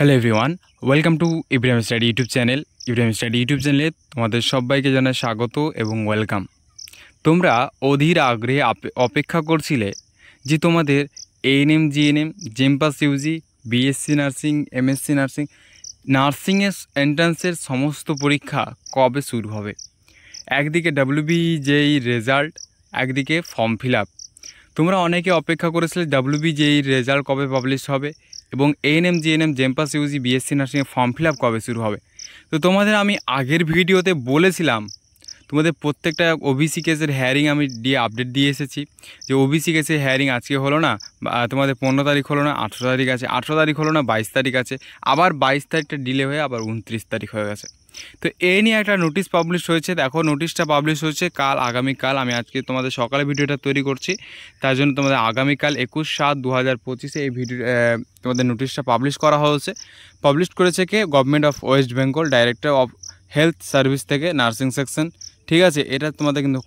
Hello everyone, welcome to Ibrahim study YouTube channel. Ibrahim study YouTube চ্যানেলে তোমাদের সবাইকে জানাই স্বাগত এবং ওয়েলকাম। তোমরা অধীর আগ্রহে অপেক্ষা করছিলে যে তোমাদের ANM, GNM, JENPAS UG, BSc nursing, MSc nursing, নার্সিংয়ের এন্ট্রান্সের সমস্ত পরীক্ষা কবে শুরু হবে। একদিকে ডাব্লিউবিজেই রেজাল্ট, একদিকে ফর্ম ফিল আপ। তোমরা অনেকে অপেক্ষা করেছিলে ডাব্লিউবিজেই রেজাল্ট কবে পাবলিশ হবে এবং ANM, GNM, JENPAS UG, BSc নার্সিংয়ের ফর্ম ফিল আপ কবে শুরু হবে। তো তোমাদের আমি আগের ভিডিওতে বলেছিলাম তোমাদের প্রত্যেকটা ওবিসি কেসের হেয়ারিং আমি আপডেট দিয়ে এসেছি যে ওবিসি কেসের হেয়ারিং আজকে হলো না, তোমাদের 15 তারিখ হলো না, 18 তারিখ আছে, 18 তারিখ হলো না, 22 তারিখ আছে, আবার 22 তারিখটা ডিলে হয়ে আবার 29 তারিখ হয়ে গেছে। তো এই নিয়ে একটা নোটিশ পাবলিশ হয়েছে। দেখো, নোটিশটা পাবলিশ হয়েছে আগামীকাল। আমি আজকে তোমাদের সকালে ভিডিওটা তৈরি করছি, তার জন্য তোমাদের আগামীকাল 21/7/2025 এই ভিডিও তোমাদের নোটিশটা পাবলিশ করা হয়েছে। পাবলিশ করেছে কে? Government of West Bengal, director of health service থেকে নার্সিং সেকশন। ঠিক আছে, এটা তোমাদের কিন্তু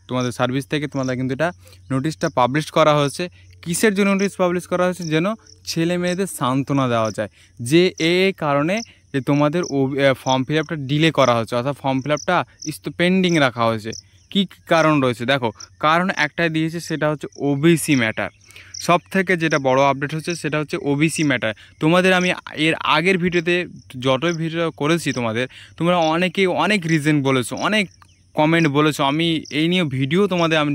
তোমাদের সার্ভিস থেকে তোমাদের কিন্তু এটা নোটিশটা পাবলিশ করা হয়েছে। কিসের জন্য নোটিশ পাবলিশ করা হয়েছে? যেন ছেলে মেয়েদের সান্ত্বনা দেওয়া যায় যে এই কারণে যে তোমাদের ফর্ম ফিল আপটা ডিলে করা হচ্ছে, অর্থাৎ ফর্ম ফিল আপটা পেন্ডিং রাখা হয়েছে। কী কারণ রয়েছে? দেখো, কারণ একটাই দিয়েছে, সেটা হচ্ছে ওবিসি ম্যাটার। সব থেকে যেটা বড় আপডেট হচ্ছে সেটা হচ্ছে ওবিসি ম্যাটার। তোমাদের আমি এর আগের ভিডিওতে যতই ভিডিও করেছি তোমরা অনেকেই অনেক রিজন বলেছো, অনেক কমেন্ট বলেছো। আমি এই নিয়ে ভিডিও তোমাদের আমি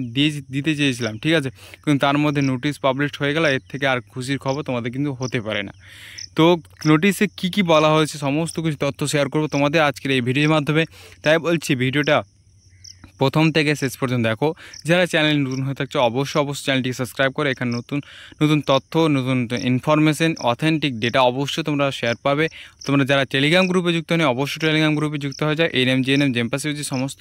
দিতে চেয়েছিলাম, ঠিক আছে, কিন্তু তার মধ্যে নোটিশ পাবলিশ হয়ে গেল। এর থেকে আর খুশির খবর তোমাদের কিন্তু হতে পারে না। তো নোটিশে কি বলা হয়েছে সমস্ত কিছু তথ্য শেয়ার করবো তোমাদের আজকের এই ভিডিওর মাধ্যমে। তাই বলছি ভিডিওটা প্রথম থেকে শেষ পর্যন্ত দেখো। যারা চ্যানেল নতুন হয়ে থাকছে অবশ্যই চ্যানেলটি সাবস্ক্রাইব করে এখানে নতুন তথ্য, নতুন ইনফরমেশন, অথেন্টিক ডেটা অবশ্যই তোমরা শেয়ার পাবে। তোমরা যারা টেলিগ্রাম গ্রুপে যুক্ত নেই অবশ্যই টেলিগ্রাম গ্রুপে যুক্ত হয়ে যায়। এএনএম, জিএনএম, জেমপাস ইউজি সমস্ত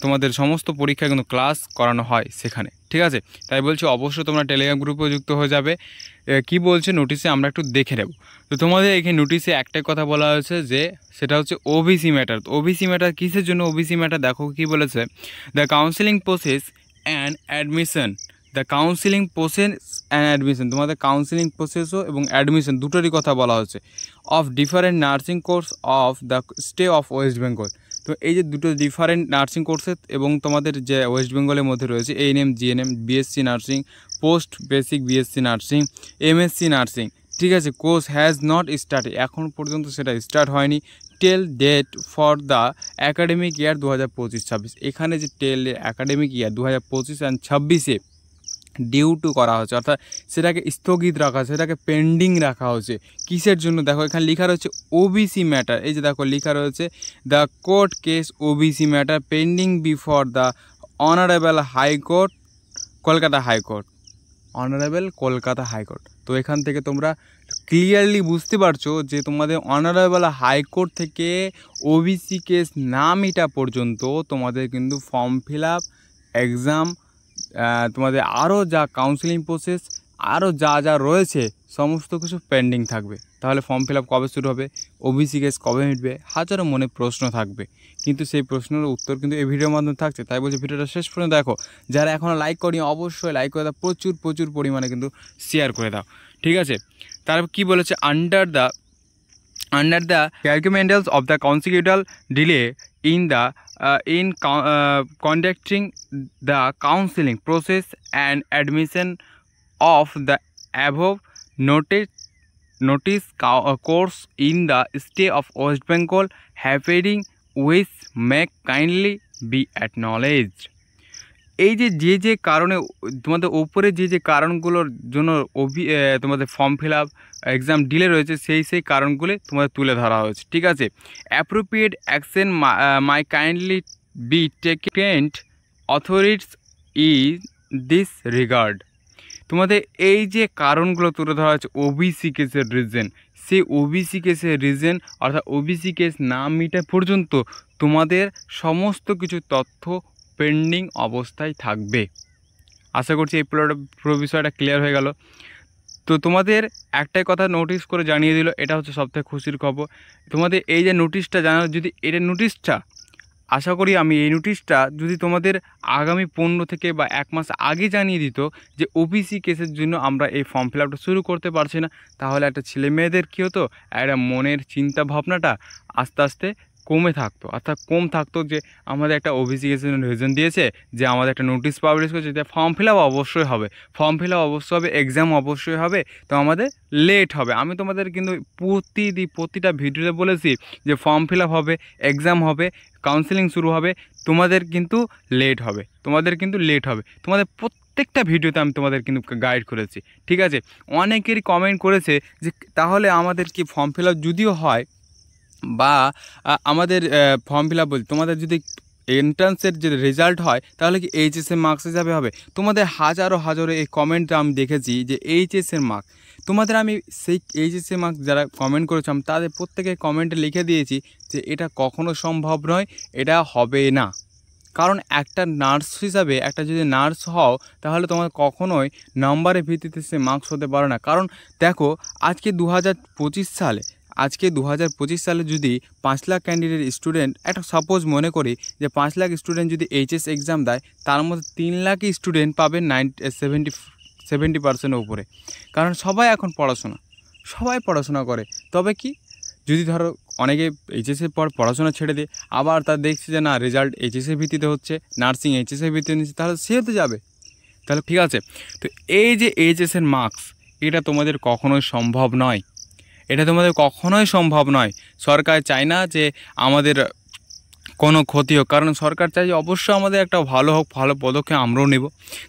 তোমাদের সমস্ত পরীক্ষা কিন্তু ক্লাস করানো হয় সেখানে, ঠিক আছে। তাই বলছি অবশ্যই তোমরা টেলিগ্রাম গ্রুপে যুক্ত হয়ে যাবে। কি বলছে নোটিশে আমরা একটু দেখে নেব। তো তোমাদের এখানে নোটিশে একটাই কথা বলা হয়েছে যে সেটা হচ্ছে ওবিসি ম্যাটার। ওবিসি ম্যাটার কিসের জন্য? ওবিসি ম্যাটার দেখো কি বলেছে, the counselling process and admission. The counselling process and admission, তোমাদের কাউন্সিলিং প্রসেসও এবং অ্যাডমিশন দুটোরই কথা বলা হচ্ছে of different nursing course of the stay of West Bengal. তো এই যে দুটো ডিফারেন্ট নার্সিং কোর্সের এবং তোমাদের যে ওয়েস্ট বেঙ্গলের মধ্যে রয়েছে ANM, GNM, BSc nursing, post basic BSc nursing, MSc nursing, ঠিক আছে, কোর্স হ্যাজ নট স্টার্ট, এখন পর্যন্ত সেটা স্টার্ট হয়নি। Tell date for the academic year 2025-26। এখানে যে টেল অ্যাকাডেমিক ইয়ার 2025 অ্যান্ড 26-এ ডিউ টু করা হচ্ছে, অর্থাৎ সেটাকে স্থগিত রাখা, সেটাকে পেন্ডিং রাখা হচ্ছে। কিসের জন্য? দেখো এখানে লেখা রয়েছে ওবিসি ম্যাটার। এই যে দেখো লেখা রয়েছে the court case OBC matter pending before the honourable high court, Kolkata high court, honourable Kolkata high court. তো এখান থেকে তোমরা ক্লিয়ারলি বুঝতে পারছো যে তোমাদের অনারেবল হাইকোর্ট থেকে ওবিসি কেস না মেটা পর্যন্ত তোমাদের কিন্তু ফর্ম ফিল আপ, এক্সাম, তোমাদের আরও যা কাউন্সিলিং প্রসেস, আরও যা রয়েছে সমস্ত কিছু পেন্ডিং থাকবে। তাহলে ফর্ম ফিল আপ কবে শুরু হবে, ওবিসি কেস কবে মিটবে, হাজারো মনে প্রশ্ন থাকবে, কিন্তু সেই প্রশ্নের উত্তর কিন্তু এই ভিডিওর মাধ্যমে থাকছে। তাই বলছি ভিডিওটা শেষ পর্যন্ত দেখো। যারা এখনও লাইক করি অবশ্যই লাইক করে দাও, প্রচুর পরিমাণে কিন্তু শেয়ার করে দাও, ঠিক আছে। তারপর কি বলেছে, under the arguments of the consecutive delay in conducting the counseling process and admission of the above notice course in the state of West Bengal happening which may kindly be acknowledged। এই যে কারণে তোমাদের ওপরে যে কারণগুলোর জন্য তোমাদের form fill up, exam delay রয়েছে সেই কারণগুলি তোমাদের তুলে ধরা হয়েছে, ঠিক আছে। Appropriate action my kindly be taken authorities in this regard. তোমাদের এই যে কারণগুলো তুলে ধরা হয়েছে ওবিসি কেসের রিজন, সেই ওবিসি কেসের রিজন অর্থাৎ ওবিসি কেস না মিটা পর্যন্ত তোমাদের সমস্ত কিছু তথ্য পেন্ডিং অবস্থায় থাকবে। আশা করছি এই পুরো বিষয়টা ক্লিয়ার হয়ে গেল। তো তোমাদের একটাই কথা নোটিশ করে জানিয়ে দিল, এটা হচ্ছে সবথেকে খুশির খবর। তোমাদের এই যে নোটিশটা জানালো, যদি এটা নোটিশটা আশা করি আমি এই নোটিশটা যদি তোমাদের আগামী 15 থেকে বা 1 মাস আগে জানিয়ে দিত যে ওবিসি কেসের জন্য আমরা এই ফর্ম ফিল আপটা শুরু করতে পারছি না, তাহলে একটা ছেলে মেয়েদের কী হতো, একটা মনের চিন্তা ভাবনাটা আস্তে আস্তে কম থাকতো যে আমাদের একটা ওবিসি কেসের রিজন দিয়েছে, যে আমাদের একটা নোটিশ পাবলিশ করেছে, যে ফর্ম ফিল আপ অবশ্যই হবে, এক্সাম অবশ্যই হবে, তো আমাদের লেট হবে। আমি তোমাদের কিন্তু প্রতিটা ভিডিওতে বলেছি যে ফর্ম ফিল আপ হবে, এক্সাম হবে, কাউন্সেলিং শুরু হবে, তোমাদের কিন্তু লেট হবে, তোমাদের প্রত্যেকটা ভিডিওতে আমি তোমাদের কিন্তু গাইড করেছি, ঠিক আছে। অনেকেরই কমেন্ট করেছে যে তাহলে আমাদের কি ফর্ম ফিল আপ যদিও হয় বা আমাদের ফর্ম ফিল আপ বলছি, তোমাদের যদি এন্ট্রান্সের যে রেজাল্ট হয় তাহলে কি এইচএসের মার্কস হিসাবে হবে? তোমাদের হাজারো এই কমেন্ট আমি দেখেছি যে এইচএসের মার্ক, তোমাদের আমি সেই এইচএসের মার্ক যারা কমেন্ট করেছে আমি তাদের প্রত্যেকের কমেন্টে লিখে দিয়েছি যে এটা কখনো সম্ভব নয়, এটা হবে না। কারণ একটা নার্স হিসাবে, একটা যদি নার্স হও তাহলে তোমার কখনোই নাম্বারের ভিত্তিতে সে মার্কস হতে পারে না। কারণ দেখো আজকে 2025 সালে যদি 5 লাখ ক্যান্ডিডেট স্টুডেন্ট, একটা সাপোজ মনে করি যে 5 লাখ স্টুডেন্ট যদি এইচএস এক্সাম দেয়, তার মধ্যে 3 লাখই স্টুডেন্ট পাবে 70% উপরে। কারণ সবাই এখন পড়াশোনা করে। তবে কি যদি ধরো অনেকে এইচএসের পর পড়াশোনা ছেড়ে দিয়ে আবার তার দেখছে যে না রেজাল্ট এইচএসের ভিত্তিতে হচ্ছে, নার্সিং এইচএসের ভিত্তিতে নিচ্ছে, তাহলে সে তো যাবে, তাহলে ঠিক আছে। তো এই যে এইচএসের মার্কস, এটা তোমাদের কখনোই সম্ভব নয়, সরকার চায় না যে আমাদের কোনো ক্ষতি হোক, কারণ সরকার চাই যে অবশ্যই আমাদের একটা ভালো হোক, ভালো পদক্ষেপ আমরাও নেব।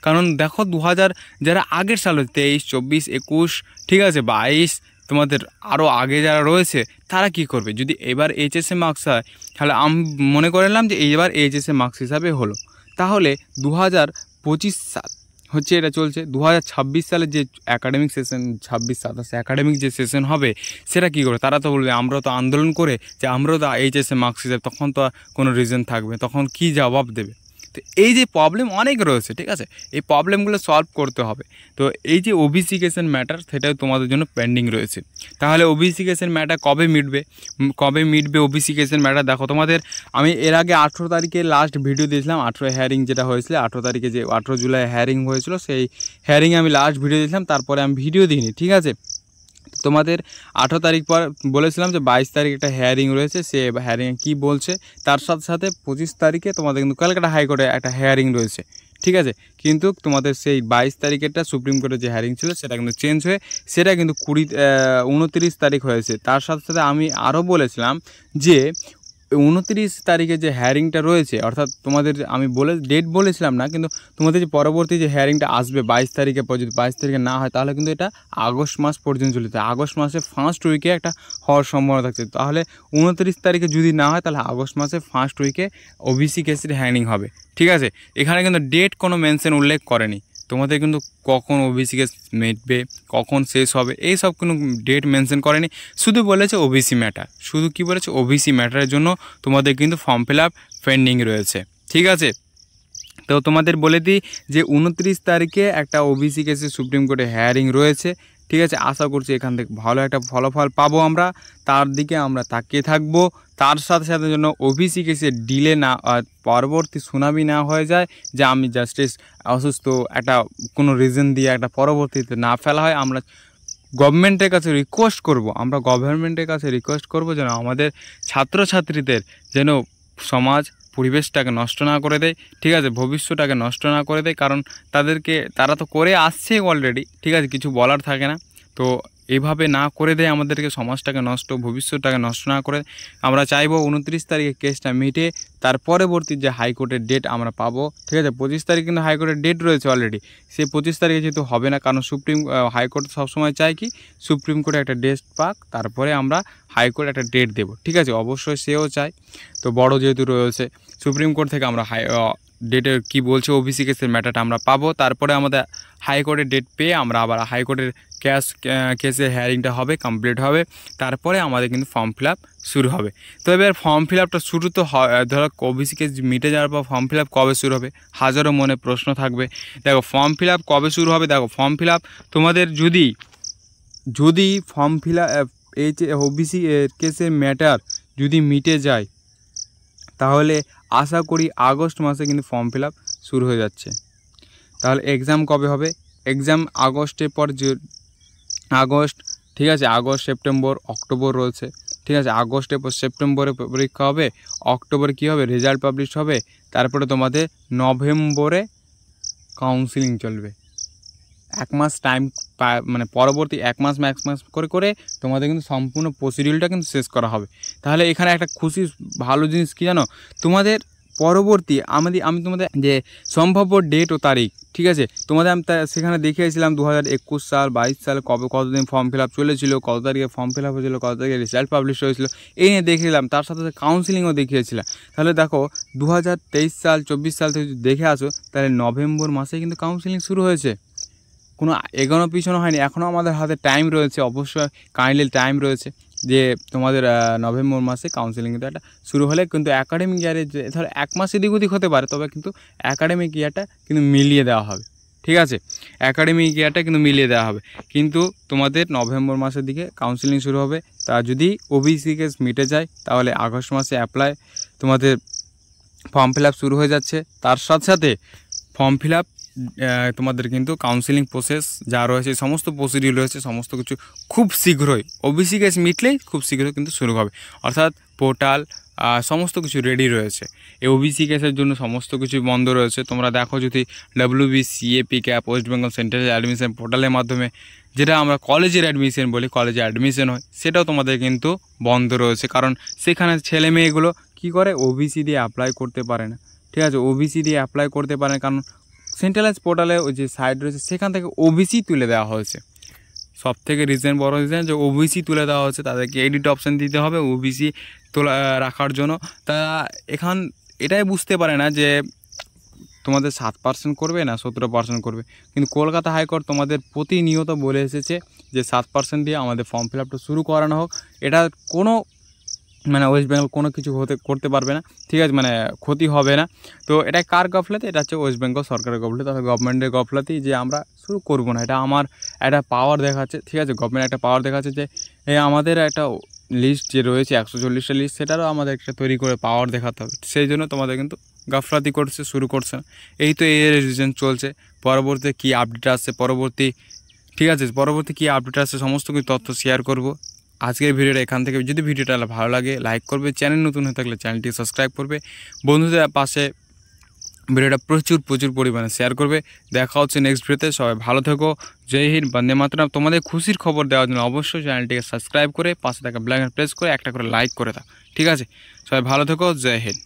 কারণ দেখো 2000 যারা আগের সাল 23, 24, 21, ঠিক আছে 22, তোমাদের আরও আগে যারা রয়েছে তারা কি করবে? যদি এবার এইচএসএ মার্কস হয় তাহলে আমি মনে করলাম যে এইবার এইচএসএ মার্কস হিসাবে হলো, তাহলে 2025 সাল হচ্ছে, এটা চলছে 2026 সালে যে অ্যাকাডেমিক সেশন 26-27 অ্যাকাডেমিক যে সেশন হবে সেটা কী করে? তারা তো বলবে আমরা তো আন্দোলন করে যে আমরাও তো এইচএসএ মার্কস হিসাবে, তখন তো কোনো রিজন থাকবে, তখন কি জবাব দেবে? তো এই যে প্রবলেম অনেক রয়েছে, ঠিক আছে, এই প্রবলেমগুলো সলভ করতে হবে। তো এই যে ওবিসি কেসের ম্যাটার, সেটাও তোমাদের জন্য পেন্ডিং রয়েছে। তাহলে ওবিসি কেসের ম্যাটার কবে মিটবে ওবিসি কেসের ম্যাটার? দেখো তোমাদের আমি এর আগে 18 তারিখে লাস্ট ভিডিও দিয়েছিলাম, 18 হেয়ারিং যেটা হয়েছিল, 18 তারিখে যে 18 জুলাই হেয়ারিং হয়েছিল, সেই হেয়ারিংয়ে আমি লাস্ট ভিডিও দিয়েছিলাম, তারপরে আমি ভিডিও দিইনি, ঠিক আছে। তোমাদের 18 তারিখ পর বলেছিলাম যে 22 তারিখ একটা হেয়ারিং রয়েছে, সে হেয়ারিংয়ে কী বলছে, তার সাথে 25 তারিখে তোমাদের কিন্তু কলকাতা হাইকোর্টে একটা হেয়ারিং রয়েছে, ঠিক আছে। কিন্তু তোমাদের সেই 22 তারিখেরটা সুপ্রিম কোর্টে যে হেয়ারিং ছিল সেটা কিন্তু চেঞ্জ হয়ে সেটা কিন্তু 29 তারিখ হয়েছে। তার সাথে আমি আরও বলেছিলাম যে 29 তারিখে যে হেয়ারিংটা রয়েছে, অর্থাৎ তোমাদের আমি ডেট বলেছিলাম না, কিন্তু তোমাদের যে পরবর্তী যে হেয়ারিংটা আসবে 22 তারিখে পর, যদি 22 তারিখে না হয় তাহলে কিন্তু এটা আগস্ট মাস পর্যন্ত চলতে, আগস্ট মাসে ফার্স্ট উইকে একটা হওয়ার সম্ভাবনা থাকছে। তাহলে 29 তারিখে যদি না হয় তাহলে আগস্ট মাসে ফার্স্ট উইকে ওবিসি কেসের হেয়ারিং হবে, ঠিক আছে। এখানে কিন্তু ডেট কোনো মেনশন উল্লেখ করেনি, তোমাদের কিন্তু কখন ওবিসি কেস মিটবে, কখন শেষ হবে, এই সব কোনো ডেট মেনশন করেনি, শুধু বলেছে ওবিসি ম্যাটার, শুধু কি বলেছে ওবিসি ম্যাটারের জন্য তোমাদের কিন্তু ফর্ম ফিল আপ পেন্ডিং রয়েছে, ঠিক আছে। তো তোমাদের বলে দিই যে 29 তারিখে একটা ওবিসি কেসে সুপ্রিম কোর্টে হেয়ারিং রয়েছে, ঠিক আছে। আশা করছি এখান থেকে ভালো একটা ফলাফল পাবো আমরা, তার দিকে আমরা তাকিয়ে থাকবো। তার সাথে জন্য ওবিসি কেসে ডিলে না, পরবর্তী শুনানি না হয়ে যায়, যে আমি জাস্টিস অসুস্থ একটা কোনো রিজন দিয়ে একটা পরবর্তীতে না ফেলা হয়। আমরা গভর্নমেন্টের কাছে রিকোয়েস্ট করব যেন আমাদের ছাত্রছাত্রীদের যেন সমাজ পরিবেশটাকে নষ্ট না করে দেয়, ঠিক আছে, ভবিষ্যৎটাকে নষ্ট না করে দেয়। কারণ তারা তো করে আসছে অলরেডি, ঠিক আছে, কিছু বলার থাকে না। তো এভাবে না করে দেয় আমাদেরকে, সমাজটাকে ভবিষ্যৎটাকে নষ্ট না করে। আমরা চাইবো 29 তারিখে কেসটা মিটে তার পরবর্তী যে হাইকোর্টের ডেট আমরা পাবো, ঠিক আছে। 25 তারিখ কিন্তু হাইকোর্টের ডেট রয়েছে অলরেডি, সেই 25 তারিখে যেহেতু হবে না, কারণ হাইকোর্ট সবসময় চায় কি সুপ্রিম কোর্টে একটা ডেট পাক, তারপরে আমরা হাইকোর্ট একটা ডেট দেবো, ঠিক আছে, অবশ্যই সেও চায়। তো বড় যেহেতু রয়েছে সুপ্রিম কোর্ট থেকে আমরা ডেটের কি বলছে ওবিসি কেসের ম্যাটারটা আমরা পাবো, তারপরে আমাদের হাইকোর্টের ডেট পেয়ে আমরা আবার হাইকোর্টের কেসের হেয়ারিংটা হবে, কমপ্লিট হবে, তারপরে আমাদের কিন্তু ফর্ম ফিল আপ শুরু হবে। তো এবার ফর্ম ফিল আপটা শুরু তো ধরো ওবিসি কেস মিটে যাওয়ার পর ফর্ম ফিল আপ কবে শুরু হবে, হাজারো মনে প্রশ্ন থাকবে। দেখো ফর্ম ফিল আপ কবে শুরু হবে, দেখো ফর্ম ফিল আপ তোমাদের যদি ফর্ম ফিল আপ এই যে ওবিসি কেসের ম্যাটার যদি মিটে যায় তাহলে আশা করি আগস্ট মাসে কিন্তু ফর্ম ফিল আপ শুরু হয়ে যাচ্ছে। তাহলে এক্সাম কবে হবে? এক্সাম আগস্টের পর যে আগস্ট, ঠিক আছে, আগস্ট সেপ্টেম্বর অক্টোবর রয়েছে, ঠিক আছে। আগস্টের পর সেপ্টেম্বরে পরীক্ষা হবে, অক্টোবরে কী হবে, রেজাল্ট পাবলিশ হবে, তারপরে তোমাদের নভেম্বরে কাউন্সিলিং চলবে। 1 মাস টাইম মানে পরবর্তী 1 মাস করে করে তোমাদের কিন্তু সম্পূর্ণ প্রসিডিউরটা কিন্তু শেষ করা হবে। তাহলে এখানে একটা খুশি ভালো জিনিস কী জানো, তোমাদের পরবর্তী আমি তোমাদের যে সম্ভাব্য ডেট ও তারিখ, ঠিক আছে, তোমাদের আমি সেখানে দেখিয়েছিলাম 2021 সাল 22 সাল কতদিন ফর্ম ফিল আপ চলেছিল, কত তারিখে ফর্ম ফিল আপ হয়েছিল, কত তারিখে রেজাল্ট পাবলিশ হয়েছিল, এই নিয়ে দেখিয়েছিলাম। তার সাথে সাথে কাউন্সিলিংও দেখিয়েছিলাম। তাহলে দেখো 2023 সাল 24 সাল থেকে যদি দেখে আসো, তাহলে নভেম্বর মাসে কিন্তু কাউন্সিলিং শুরু হয়েছে, কোনো এগোনো পিছনো হয়নি। এখনও আমাদের হাতে টাইম রয়েছে, অবশ্যই কাইন্ডলি টাইম রয়েছে যে তোমাদের নভেম্বর মাসে কাউন্সিলিং কিন্তু একটা শুরু হলে কিন্তু অ্যাকাডেমিক ইয়ারে যে ধরো 1 মাস এদিক ওদিক হতে পারে, তবে কিন্তু অ্যাকাডেমিক ইয়ারটা কিন্তু মিলিয়ে দেওয়া হবে, ঠিক আছে। অ্যাকাডেমিক ইয়ারটা কিন্তু মিলিয়ে দেওয়া হবে, কিন্তু তোমাদের নভেম্বর মাসের দিকে কাউন্সিলিং শুরু হবে। তা যদি ওবিসি কেস মিটে যায়, তাহলে আগস্ট মাসে তোমাদের ফর্ম ফিল আপ শুরু হয়ে যাচ্ছে। তার সাথে সাথে ফর্ম ফিল আপ তোমাদের কিন্তু কাউন্সিলিং প্রসেস যা রয়েছে, সমস্ত প্রসিডিউর রয়েছে, সমস্ত কিছু খুব শীঘ্রই ওবিসি কেস মিটলেই খুব শীঘ্রই কিন্তু শুরু হবে। অর্থাৎ পোর্টাল সমস্ত কিছু রেডি রয়েছে। এই ওবিসি কেসের জন্য সমস্ত কিছু বন্ধ রয়েছে। তোমরা দেখো যদি WBCAP cap West Bengal central admission পোর্টালের মাধ্যমে, যেটা আমরা কলেজের অ্যাডমিশন বলি, কলেজে অ্যাডমিশন হয়, সেটাও তোমাদের কিন্তু বন্ধ রয়েছে। কারণ সেখানে ছেলে মেয়েগুলো কী করে, ওবিসি দিয়ে অ্যাপ্লাই করতে পারে না, ঠিক আছে। ওবিসি দিয়ে অ্যাপ্লাই করতে পারে না কারণ সেন্ট্রালাইজ পোর্টালে ওই যে সাইট রয়েছে সেখান থেকে ওবিসি তুলে দেওয়া হয়েছে। সব থেকে বড় রিজন যে ওবিসি তুলে দেওয়া হচ্ছে, তাদেরকে এডিট অপশান দিতে হবে ওবিসি তোলা রাখার জন্য। তা এটাই বুঝতে পারে না যে তোমাদের 7% করবে না 17% করবে। কিন্তু কলকাতা হাইকোর্ট তোমাদের প্রতিনিয়ত বলে এসেছে যে 7% দিয়ে আমাদের ফর্ম ফিল আপটা শুরু করানো হোক। এটা কোনো ওয়েস্ট বেঙ্গল কোনো কিছু করতে পারবে না, ঠিক আছে, ক্ষতি হবে না। তো এটা কার গাফলাতে? এটা হচ্ছে ওয়েস্ট বেঙ্গল সরকারের গাফলাতে, তথা গভর্নমেন্টের গাফলাতেই যে আমরা শুরু করব না। এটা আমার একটা পাওয়ার দেখাচ্ছে, ঠিক আছে। গভর্নমেন্ট একটা পাওয়ার দেখাচ্ছে যে আমাদের একটা লিস্ট যে রয়েছে 140টা লিস্ট, সেটারও আমাদের একটা তৈরি করে পাওয়ার দেখাতে হবে। সেই জন্য তোমাদের কিন্তু গাফলাতি শুরু করছে না। এই তো এর রিজন চলছে। পরবর্তী কী আপডেট আসছে, ঠিক আছে, পরবর্তী কী আপডেট আসছে সমস্ত কিছু তথ্য শেয়ার করব। আজকের ভিডিওটা এখান থেকে, যদি ভিডিওটা ভালো লাগে লাইক করবে, চ্যানেল নতুন হয়ে থাকলে চ্যানেলটি সাবস্ক্রাইব করবে, বন্ধুদের পাশে ভিডিওটা প্রচুর পরিমাণে শেয়ার করবে। দেখা হচ্ছে নেক্সট ভিডিওতে। সবাই ভালো থেকো। জয় হিন্দ, বন্দে মাতরম। তোমাদের খুশির খবর দেওয়ার জন্য অবশ্যই চ্যানেলটিকে সাবস্ক্রাইব করে পাশে থাকা বেল আইকন প্রেস করে একটা করে লাইক করে দাও, ঠিক আছে। সবাই ভালো থেকো। জয় হিন্দ।